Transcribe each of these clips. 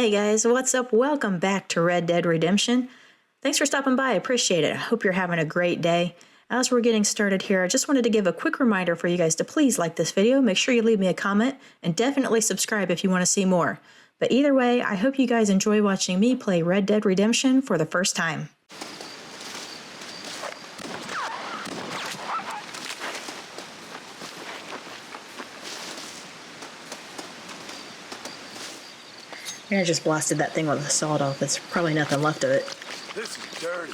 Hey guys, what's up? Welcome back to Red Dead Redemption. Thanks for stopping by, I appreciate it. I hope you're having a great day. As we're getting started here, I just wanted to give a quick reminder for you guys to please like this video, make sure you leave me a comment, and definitely subscribe if you want to see more. But either way, I hope you guys enjoy watching me play Red Dead Redemption for the first time. I just blasted that thing with a sawed off. There's probably nothing left of it. This is dirty.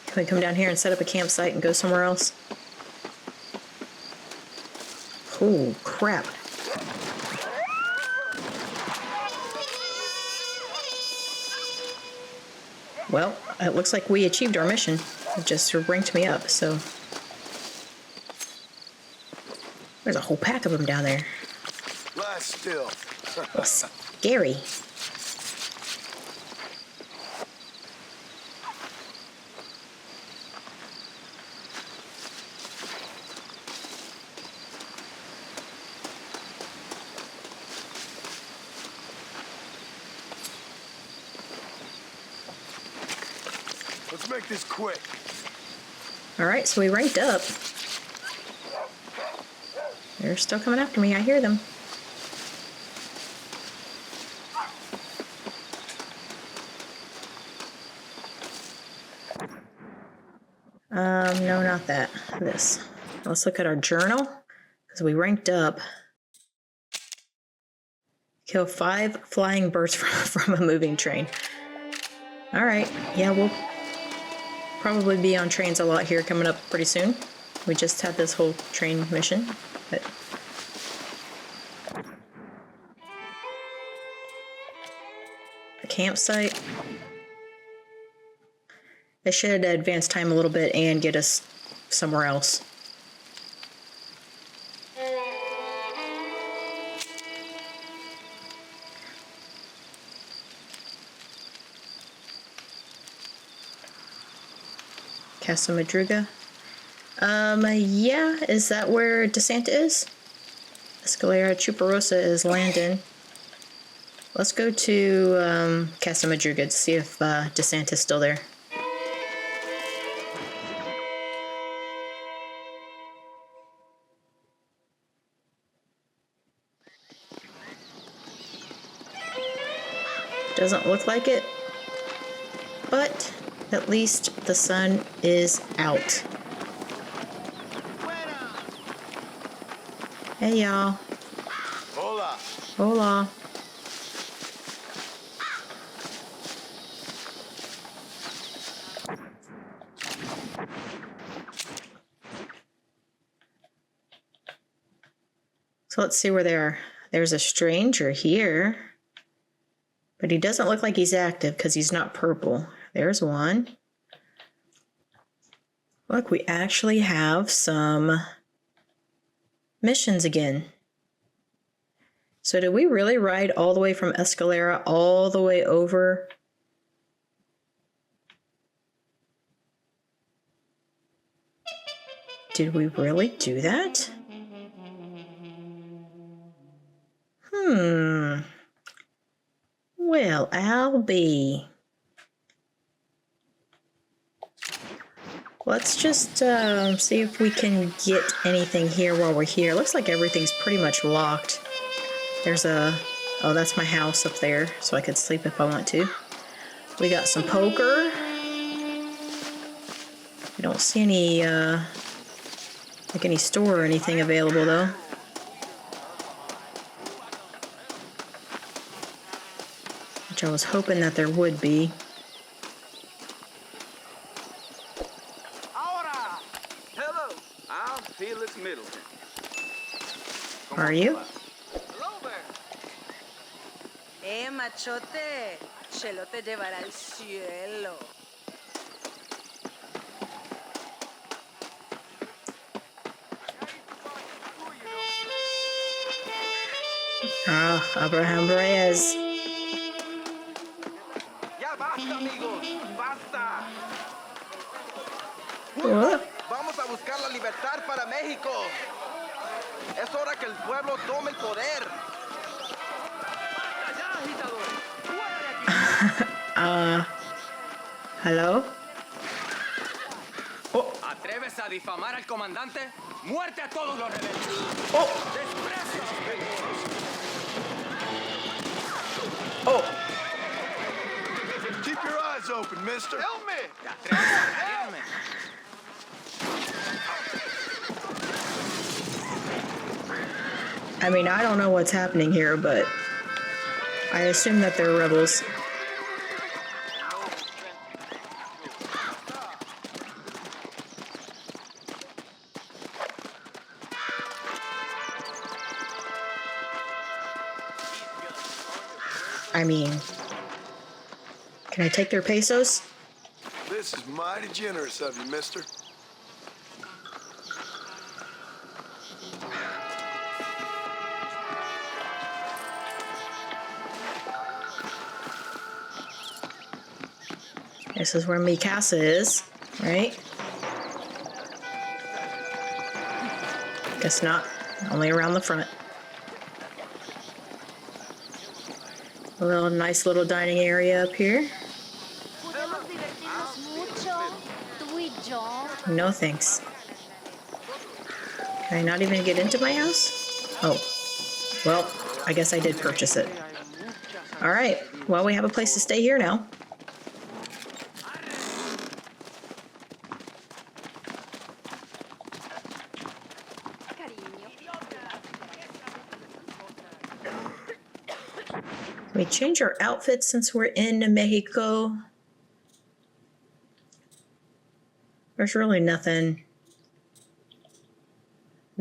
Can we come down here and set up a campsite and go somewhere else? Oh, crap. Well, it looks like we achieved our mission. It just ranked me up, so... There's a whole pack of them down there. Lie still. Oh, scary. Let's make this quick. Alright, so we ranked up. They're still coming after me, I hear them. No, not that. This. Let's look at our journal, because we ranked up. Kill 5 flying birds from a moving train. Alright, yeah, we'll probably be on trains a lot here coming up pretty soon. We just had this whole train mission, but... A campsite. It should advance time a little bit and get us somewhere else. Casa Madruga. Yeah, is that where DeSanta is? Escalera Chuparosa is Landon. Let's go to Casa Madruga to see if DeSanta's still there. Doesn't look like it, but at least the sun is out. Hey y'all. Hola. Hola. So let's see where they are. There's a stranger here. But he doesn't look like he's active because he's not purple. There's one. Look, we actually have some missions again. So did we really ride all the way from Escalera all the way over? Did we really do that? Well, I'll be. Let's just see if we can get anything here while we're here. Looks like everything's pretty much locked. There's a... Oh, that's my house up there, so I could sleep if I want to. We got some poker. I don't see any, like any store or anything available, though. Which I was hoping that there would be. Hello, I'm Felix Middleton. Are you? Hello there. Machote, Chelo te llevará al cielo. Ah, Abraham Reyes. Ya basta, amigos. Basta. What? Vamos a buscar la libertad para México. Es hora que el pueblo tome el poder. Basta ya, agitadores. Fuera de aquí. Hello? ¿Atreves a difamar al comandante? ¡Muerte a todos los rebeldes! Oh! ¡Desprecio a los gringos! Oh! Keep your eyes open, mister. ¡Help me! ¿Te atreves a agredirme? I mean, I don't know what's happening here, but I assume that they're rebels. I mean, can I take their pesos? This is mighty generous of you, mister. This is where mi casa is, right? Guess not. Only around the front. A little nice little dining area up here. Podemos divertirnos mucho, tú y yo. No thanks. Can I not even get into my house? Oh. Well, I guess I did purchase it. Alright. Well, we have a place to stay here now. Can we change our outfits since we're in Mexico? There's really nothing.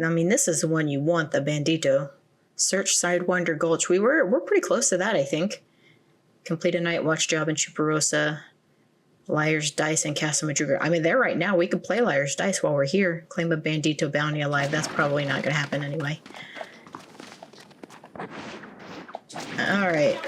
I mean, this is the one you want, the Bandito. Search Sidewinder Gulch. We're pretty close to that, I think. Complete a night watch job in Chuparosa. Liar's Dice and Casa Madruga. I mean, there right now. We could play Liar's Dice while we're here. Claim a Bandito bounty alive. That's probably not going to happen anyway. All right.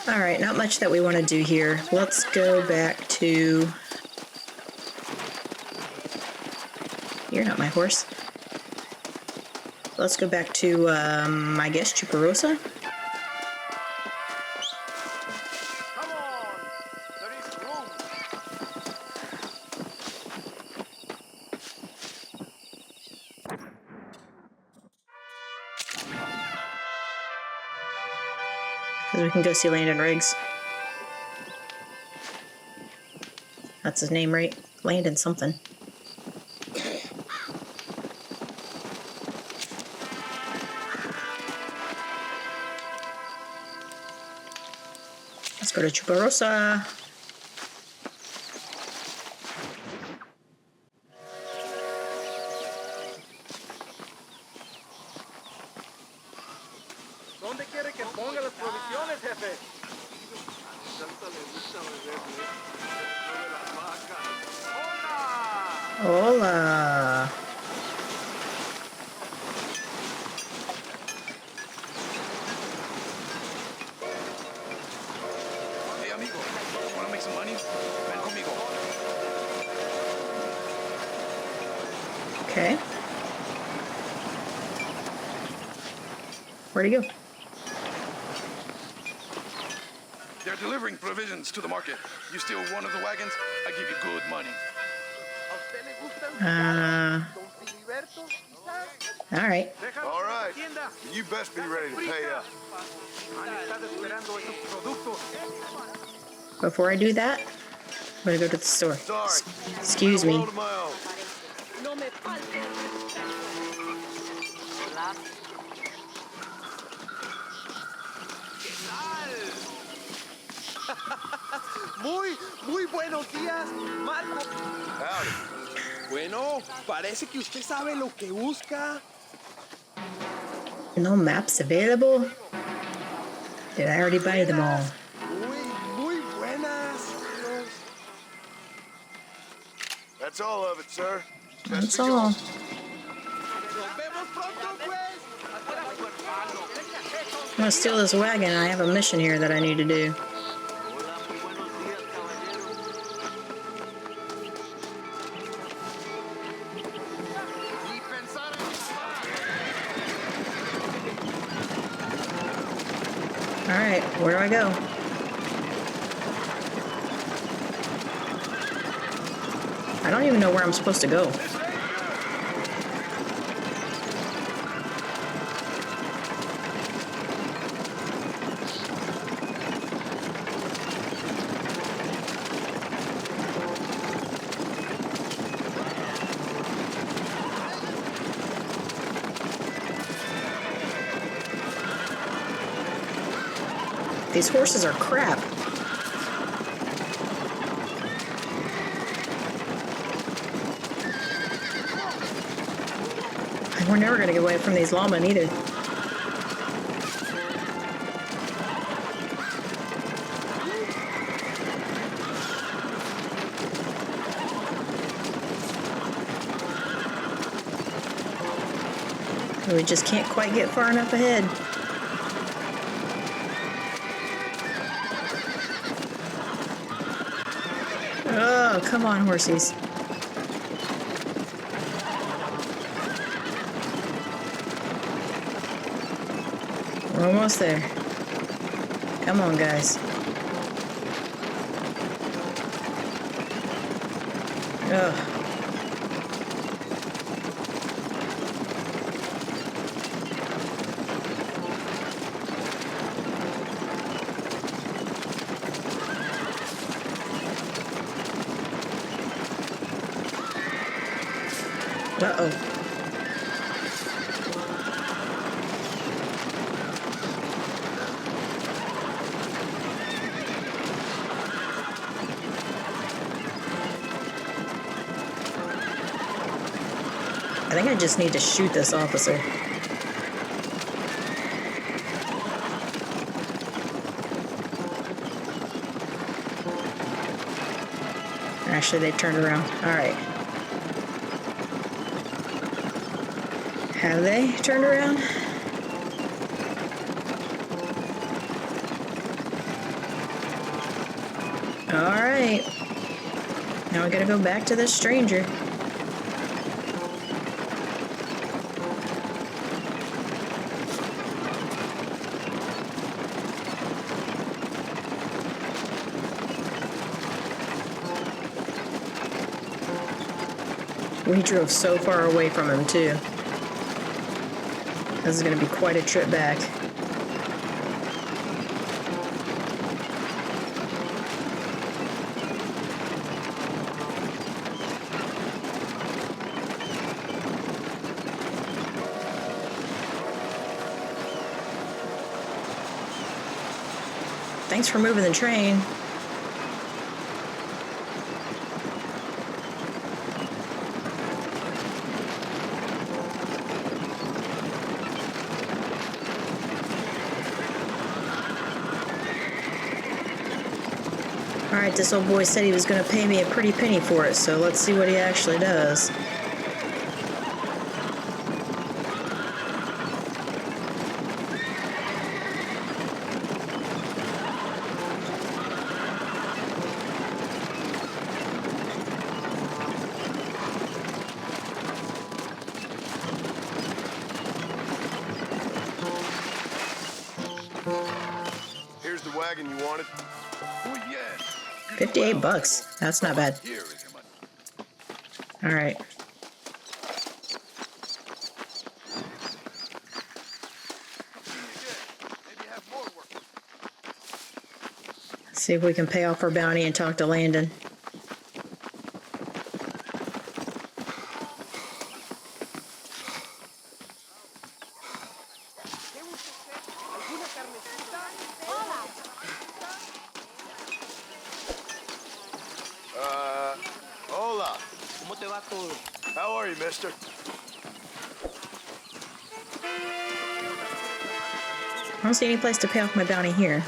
All right, not much that we want to do here. Let's go back to... You're not my horse. Let's go back to, I guess, Chuparosa? Come on. There is room. Because we can go see Landon Riggs. That's his name, right? Landon something. Let's go to Chuparosa. ¿Dónde quiere que ponga las provisiones, jefe? Hola. Hey, amigo. Wanna make some money? Ven conmigo. Okay. Where'd he go? They're delivering provisions to the market. You steal one of the wagons, I give you good money. ¿A usted le gusta el Don Filiberto, quizás? All right. Déjalo All en la right. tienda. You best be ready to pay up. Han estado esperando esos productos. Before I do that, I'm gonna go to the store. Sorry. Excuse Got a me. world of my own. No me falte el respeto. Hola. Muy buenos días, Marco. Howdy. Bueno, parece que usted sabe lo que busca. No maps available? Did I already buy them all? Muy buenas. That's all of it, sir. That's all. Nos vemos pronto, pues. I'm gonna steal this wagon. I have a mission here that I need to do. Alright, where do I go? I don't even know where I'm supposed to go. These horses are crap. And we're never gonna get away from these lawmen either. We just can't quite get far enough ahead. Oh, come on, horsies. We're almost there. Come on, guys. Ugh. Uh-oh. I think I just need to shoot this officer. Actually, they turned around. All right. Have they turned around? All right. Now we gotta go back to this stranger. We drove so far away from him, too. This is going to be quite a trip back. Thanks for moving the train. Alright, this old boy said he was going to pay me a pretty penny for it, so let's see what he actually does. Here's the wagon you wanted. Oh, yeah. 58 bucks. That's not bad. Here is your money. All right. Maybe have more work. See if we can pay off our bounty and talk to Landon. Hola. ¿Cómo te va todo? How are you, mister? don't see any place to pay off my bounty here.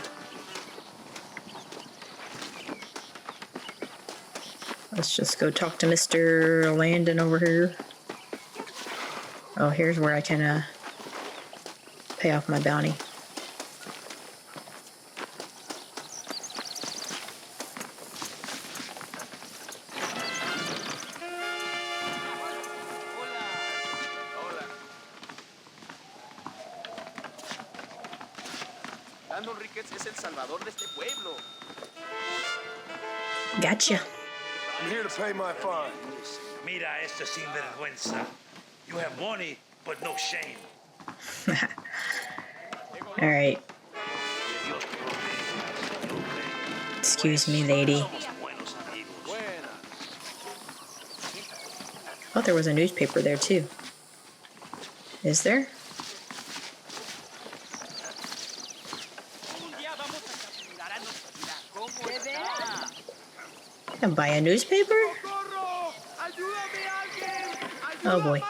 Let's just go talk to Mr. Landon over here. Oh, here's where I can pay off my bounty. Gotcha. I'm here to pay my fine. Mira este sinvergüenza. You have money, but no shame. All right. Excuse me, lady. Thought there was a newspaper there too. Is there? I can buy a newspaper? Oh boy.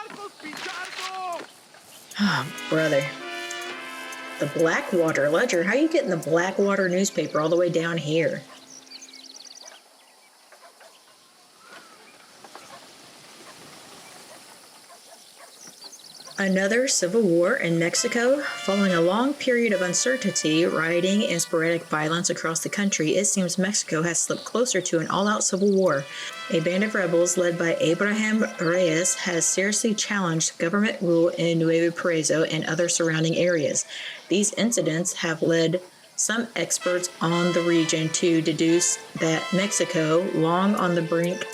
Oh, brother. The Blackwater Ledger. How are you getting the Blackwater newspaper all the way down here? Another civil war in Mexico. Following a long period of uncertainty, rioting, and sporadic violence across the country, it seems Mexico has slipped closer to an all-out civil war. A band of rebels led by Abraham Reyes has seriously challenged government rule in Nuevo Laredo and other surrounding areas. These incidents have led some experts on the region to deduce that Mexico, long on the brink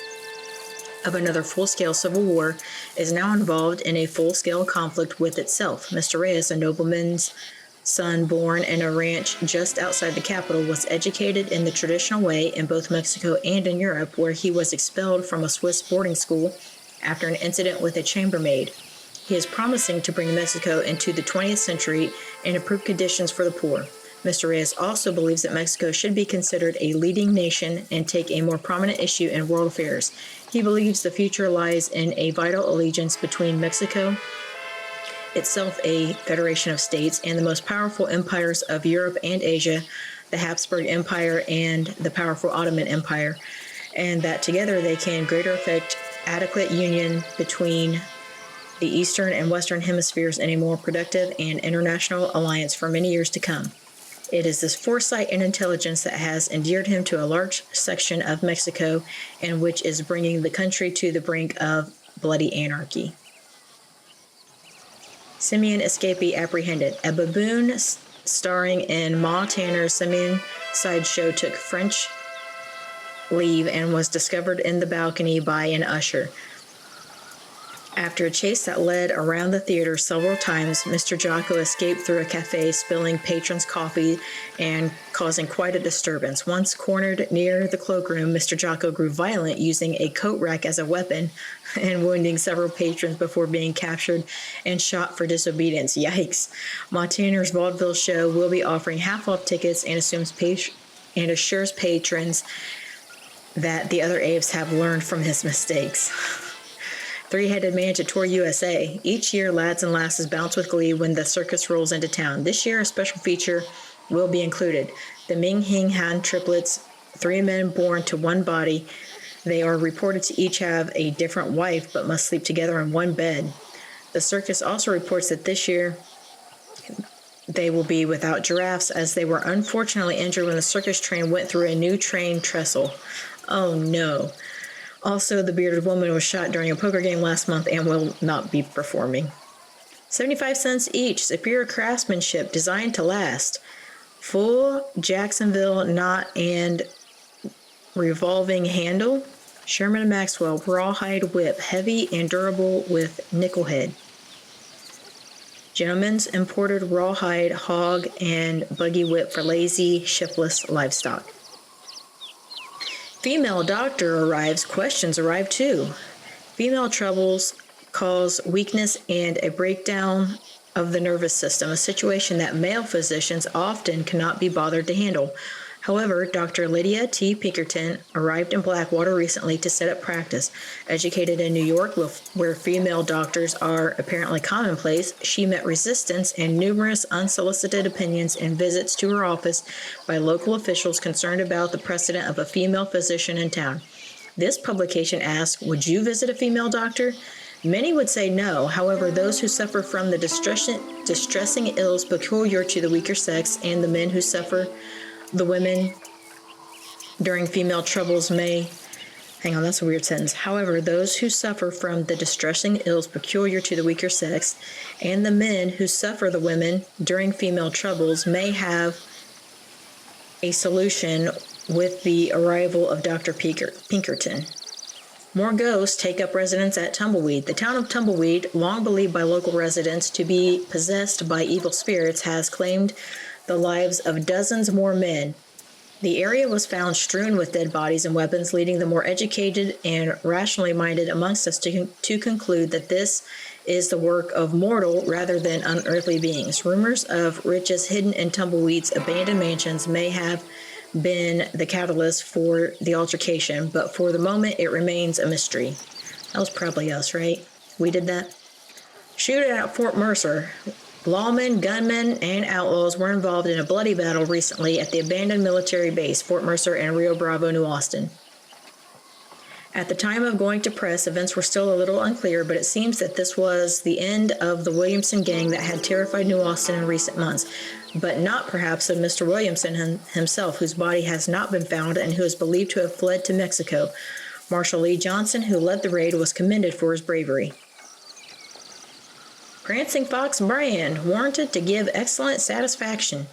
of another full-scale civil war, is now involved in a full-scale conflict with itself. Mr. Reyes, a nobleman's son born in a ranch just outside the capital, was educated in the traditional way in both Mexico and in Europe, where he was expelled from a Swiss boarding school after an incident with a chambermaid. He is promising to bring Mexico into the 20th century and improve conditions for the poor. Mr. Reyes also believes that Mexico should be considered a leading nation and take a more prominent issue in world affairs. He believes the future lies in a vital allegiance between Mexico, itself a federation of states, and the most powerful empires of Europe and Asia, the Habsburg Empire and the powerful Ottoman Empire, and that together they can greater effect adequate union between the Eastern and Western hemispheres in a more productive and international alliance for many years to come. It is this foresight and intelligence that has endeared him to a large section of Mexico and which is bringing the country to the brink of bloody anarchy. Simeon Escapee apprehended. A baboon starring in Ma Tanner's Simeon sideshow took French leave and was discovered in the balcony by an usher. After a chase that led around the theater several times, Mr. Jocko escaped through a cafe, spilling patrons' coffee and causing quite a disturbance. Once cornered near the cloakroom, Mr. Jocko grew violent, using a coat rack as a weapon and wounding several patrons before being captured and shot for disobedience. Yikes. Montaner's vaudeville show will be offering half-off tickets and assures patrons that the other apes have learned from his mistakes. Three-headed man to tour USA. Each year, lads and lasses bounce with glee when the circus rolls into town. This year, a special feature will be included. The Ming Hing Han triplets, 3 men born to one body. They are reported to each have a different wife, but must sleep together in one bed. The circus also reports that this year they will be without giraffes, as they were unfortunately injured when the circus train went through a new train trestle. Oh no. Also, the bearded woman was shot during a poker game last month and will not be performing. 75 cents each. Superior craftsmanship, designed to last. Full Jacksonville knot and revolving handle. Sherman & Maxwell rawhide whip, heavy and durable with nickel head. Gentleman's imported rawhide hog and buggy whip for lazy, shiftless livestock. Female doctor arrives. Questions arrive too. Female troubles cause weakness and a breakdown of the nervous system, a situation that male physicians often cannot be bothered to handle. However, Dr. Lydia T. Pinkerton arrived in Blackwater recently to set up practice. Educated in New York, where female doctors are apparently commonplace, she met resistance and numerous unsolicited opinions and visits to her office by local officials concerned about the precedent of a female physician in town. This publication asks, would you visit a female doctor? Many would say no. However, those who suffer from the distressing ills peculiar to the weaker sex and the men who suffer the women during female troubles may... Hang on, that's a weird sentence. However, those who suffer from the distressing ills peculiar to the weaker sex and the men who suffer the women during female troubles may have a solution with the arrival of Dr. Pinkerton. More ghosts take up residence at Tumbleweed. The town of Tumbleweed, long believed by local residents to be possessed by evil spirits, has claimed the lives of dozens more men. The area was found strewn with dead bodies and weapons, leading the more educated and rationally minded amongst us to conclude that this is the work of mortal rather than unearthly beings. Rumors of riches hidden in Tumbleweed's abandoned mansions may have been the catalyst for the altercation, but for the moment it remains a mystery. That was probably us, right? We did that. Shootout at Fort Mercer. Lawmen, gunmen, and outlaws were involved in a bloody battle recently at the abandoned military base, Fort Mercer and Rio Bravo, New Austin. At the time of going to press, events were still a little unclear, but it seems that this was the end of the Williamson gang that had terrified New Austin in recent months, but not perhaps of Mr. Williamson himself, whose body has not been found and who is believed to have fled to Mexico. Marshal Lee Johnson, who led the raid, was commended for his bravery. Prancing Fox brand, warranted to give excellent satisfaction.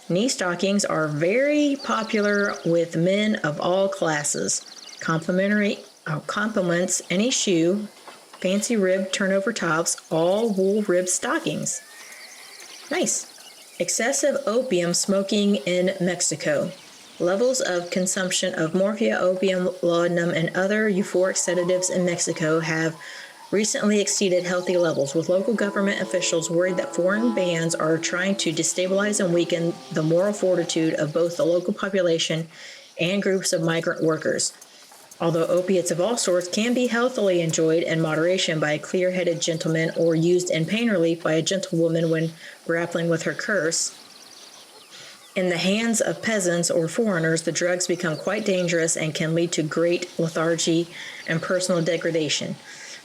Knee stockings are very popular with men of all classes. Compliments any shoe, fancy ribbed turnover tops, all wool ribbed stockings. Nice. Excessive opium smoking in Mexico. Levels of consumption of morphia, opium, laudanum, and other euphoric sedatives in Mexico have recently exceeded healthy levels, with local government officials worried that foreign bans are trying to destabilize and weaken the moral fortitude of both the local population and groups of migrant workers. Although opiates of all sorts can be healthily enjoyed in moderation by a clear-headed gentleman or used in pain relief by a gentlewoman when grappling with her curse, in the hands of peasants or foreigners, the drugs become quite dangerous and can lead to great lethargy and personal degradation.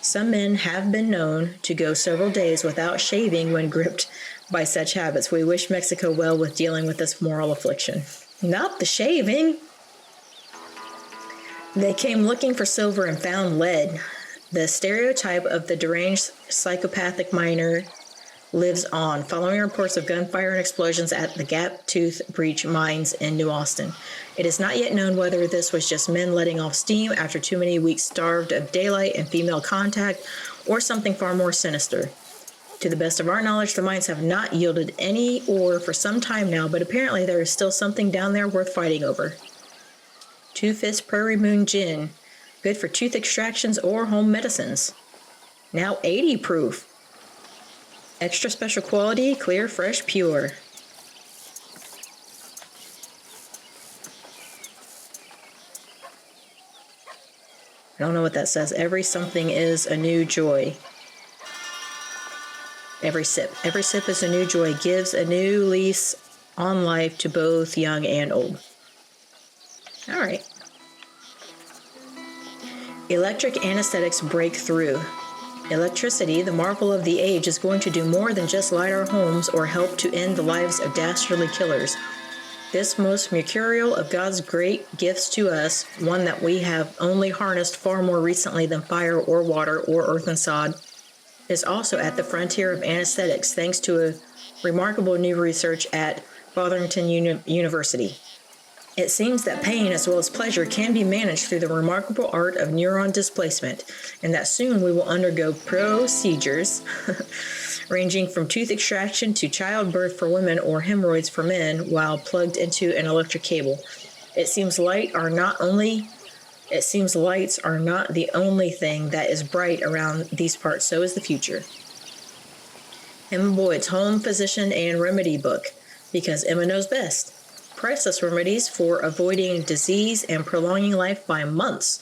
Some men have been known to go several days without shaving when gripped by such habits. We wish Mexico well with dealing with this moral affliction. Not the shaving. They came looking for silver and found lead. The stereotype of the deranged psychopathic miner lives on, following reports of gunfire and explosions at the Gap Tooth Breach mines in New Austin. It is not yet known whether this was just men letting off steam after too many weeks starved of daylight and female contact, or something far more sinister. To the best of our knowledge, the mines have not yielded any ore for some time now, but apparently there is still something down there worth fighting over. Two Fist Prairie Moon Gin, good for tooth extractions or home medicines. Now 80 proof. Extra special quality, clear, fresh, pure. I don't know what that says. Every something is a new joy. Every sip is a new joy, gives a new lease on life to both young and old. All right. Electric anesthetics break through. Electricity, the marvel of the age, is going to do more than just light our homes or help to end the lives of dastardly killers. This most mercurial of God's great gifts to us, one that we have only harnessed far more recently than fire or water or earth and sod, is also at the frontier of anesthetics thanks to a remarkable new research at Fotherington University. It seems that pain as well as pleasure can be managed through the remarkable art of neuron displacement, and that soon we will undergo procedures ranging from tooth extraction to childbirth for women or hemorrhoids for men while plugged into an electric cable. It seems lights are not the only thing that is bright around these parts, so is the future. Emma Boyd's Home Physician and Remedy Book, because Emma knows best. priceless remedies for avoiding disease and prolonging life by months.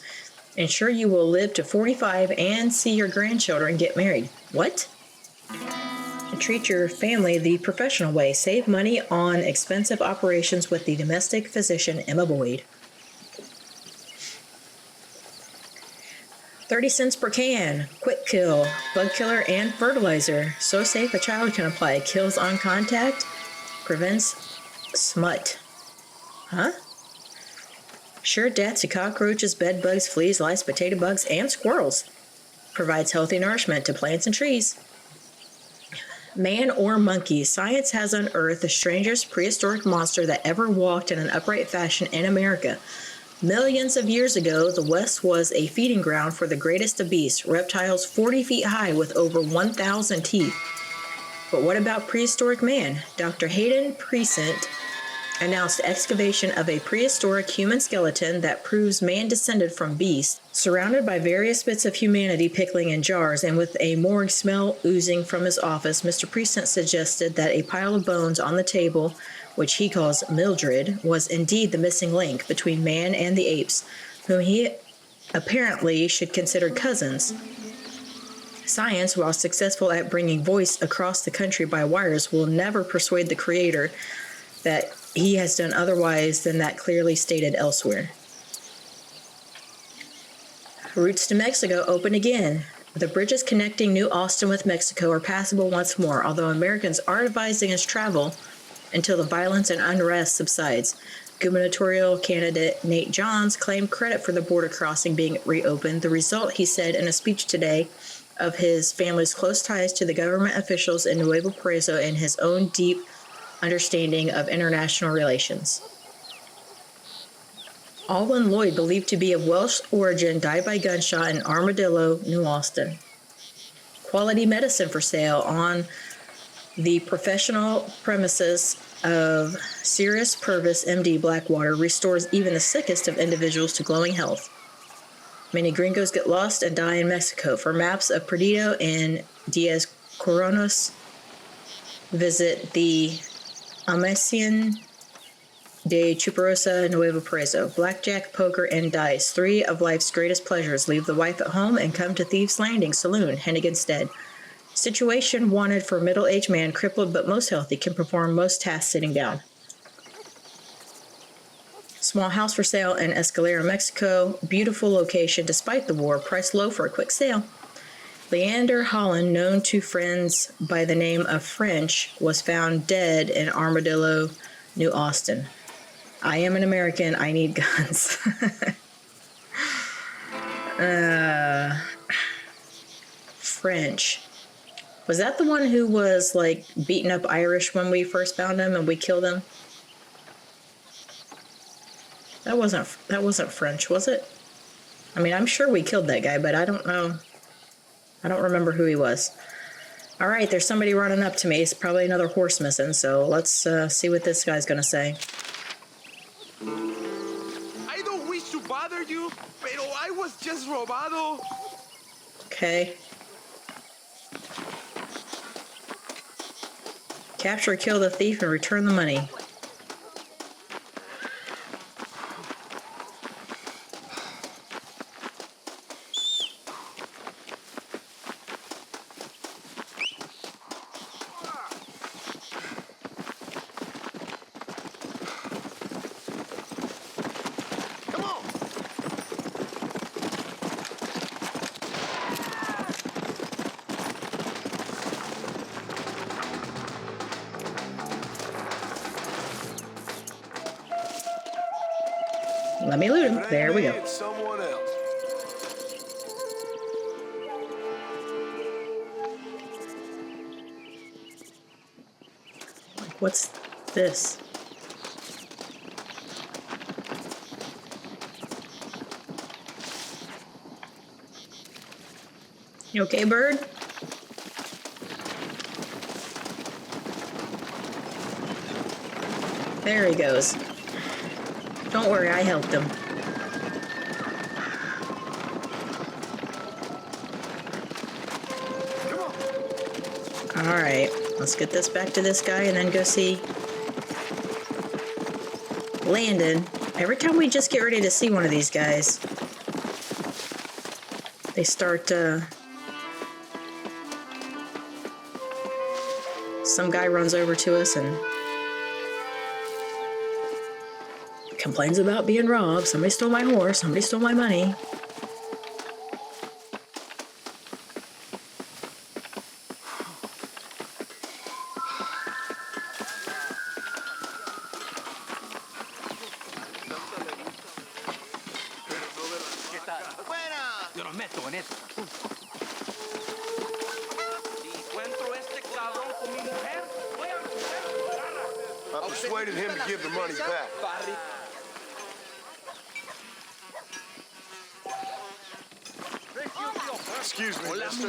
Ensure you will live to 45 and see your grandchildren get married. What? Treat your family the professional way. Save money on expensive operations with the domestic physician Emma Boyd. 30 cents per can. Quick kill. Bug killer and fertilizer. So safe a child can apply. Kills on contact. Prevents smut. Huh? Sure death to cockroaches, bed bugs, fleas, lice, potato bugs, and squirrels. Provides healthy nourishment to plants and trees. Man or monkey, science has unearthed the strangest prehistoric monster that ever walked in an upright fashion in America. Millions of years ago, the West was a feeding ground for the greatest of beasts, reptiles 40 feet high with over 1,000 teeth. But what about prehistoric man? Dr. Hayden Present announced excavation of a prehistoric human skeleton that proves man descended from beasts, surrounded by various bits of humanity pickling in jars, and with a morgue smell oozing from his office. Mr. Present suggested that a pile of bones on the table, which he calls Mildred, was indeed the missing link between man and the apes, whom he apparently should consider cousins. Science, while successful at bringing voice across the country by wires, will never persuade the creator that he has done otherwise than that clearly stated elsewhere. Routes to Mexico open again. The bridges connecting New Austin with Mexico are passable once more, although Americans are advising us travel until the violence and unrest subsides. Gubernatorial candidate Nate Johns claimed credit for the border crossing being reopened. The result, he said in a speech today, of his family's close ties to the government officials in Nuevo Preso and his own deep understanding of international relations. Alwyn Lloyd, believed to be of Welsh origin, died by gunshot in Armadillo, New Austin. Quality medicine for sale on the professional premises of Cirrus Purvis, MD, Blackwater, restores even the sickest of individuals to glowing health. Many gringos get lost and die in Mexico. For maps of Perdido and Diez Coronas, visit the Almacén de Chuparosa, Nuevo Preso. Blackjack, poker, and dice, 3 of life's greatest pleasures. Leave the wife at home and come to Thieves Landing Saloon, Hennigan's Stead. Situation wanted for middle-aged man, crippled but most healthy, can perform most tasks sitting down. Small house for sale in Escalera, Mexico. Beautiful location despite the war. Price low for a quick sale. Leander Holland, known to friends by the name of French, was found dead in Armadillo, New Austin. I am an American. I need guns. French. Was that the one who was like beating up Irish when we first found him and we killed him? That wasn't French, was it? I mean, I'm sure we killed that guy, but I don't know. I don't remember who he was. All right, there's somebody running up to me. It's probably another horse missing, so let's see what this guy's going to say. I don't wish to bother you, pero I was just robado. Okay. Capture or kill the thief and return the money. Let me loot him. There we go. It's someone else. What's this? You okay, bird? There he goes. Don't worry, I helped him. Alright, let's get this back to this guy and then go see Landon. Every time we just get ready to see one of these guys, they start, some guy runs over to us and complains about being robbed. Somebody stole my horse. Somebody stole my money. Yo no meto en eso. Si encuentro este cabrón con mi mujer, voy a I persuaded him to give the money back. Excuse me, mister.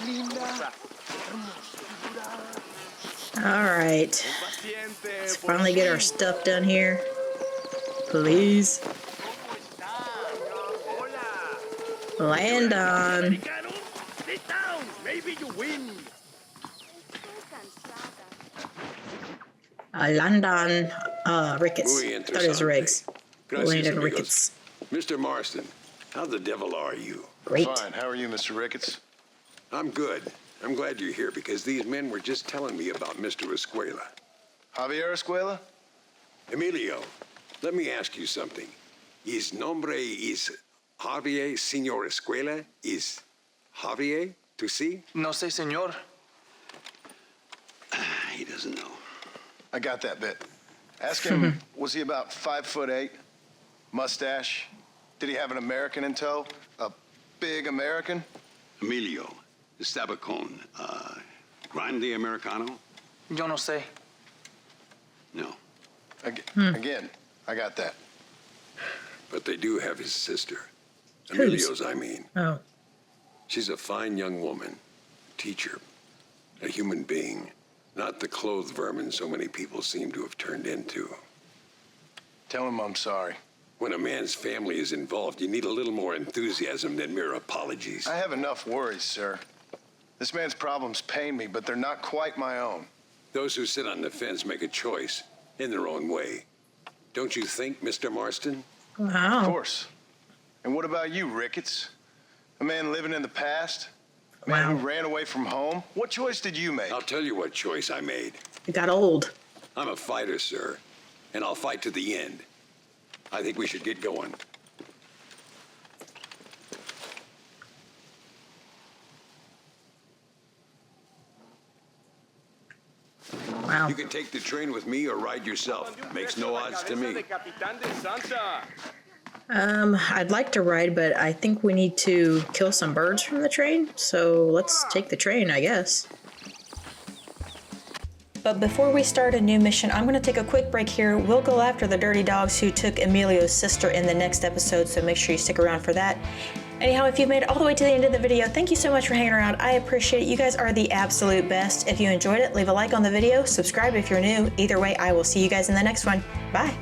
All right. Let's finally get our stuff done here. Please. Land on. Sit down. Maybe you win. Land on. Ricketts. Muy That is Riggs. Gracias, Landon amigos. Ricketts. Mr. Marston, how the devil are you? Great. Fine. How are you, Mr. Ricketts? I'm good. I'm glad you're here because these men were just telling me about Mr. Escuela. Javier Escuela? Emilio, let me ask you something. His nombre is Javier Señor Escuela? Is Javier to see? No sé, señor. He doesn't know. I got that bit. Ask him, was he about 5'8"? Mustache? Did he have an American in tow? A big American? Emilio, Estabacon, Grande Americano? Yo no sé. No. Again, I got that. But they do have his sister. Whose? Emilio's, I mean. Oh. She's a fine young woman, a teacher, a human being, not the clothed vermin so many people seem to have turned into. Tell him I'm sorry. When a man's family is involved, you need a little more enthusiasm than mere apologies. I have enough worries, sir. This man's problems pain me, but they're not quite my own. Those who sit on the fence make a choice in their own way. Don't you think, Mr. Marston? Of Wow. course. And what about you, Ricketts? A man living in the past? A man Wow. who ran away from home? What choice did you make? I'll tell you what choice I made. It got old. I'm a fighter, sir, and I'll fight to the end. I think we should get going. Wow. You can take the train with me or ride yourself. Makes no odds to me. I'd like to ride, but I think we need to kill some birds from the train, so let's take the train, I guess. But before we start a new mission, I'm going to take a quick break here. We'll go after the dirty dogs who took Emilio's sister in the next episode, so make sure you stick around for that. Anyhow, if you've made it all the way to the end of the video, thank you so much for hanging around. I appreciate it. You guys are the absolute best. If you enjoyed it, leave a like on the video, subscribe if you're new. Either way, I will see you guys in the next one. Bye.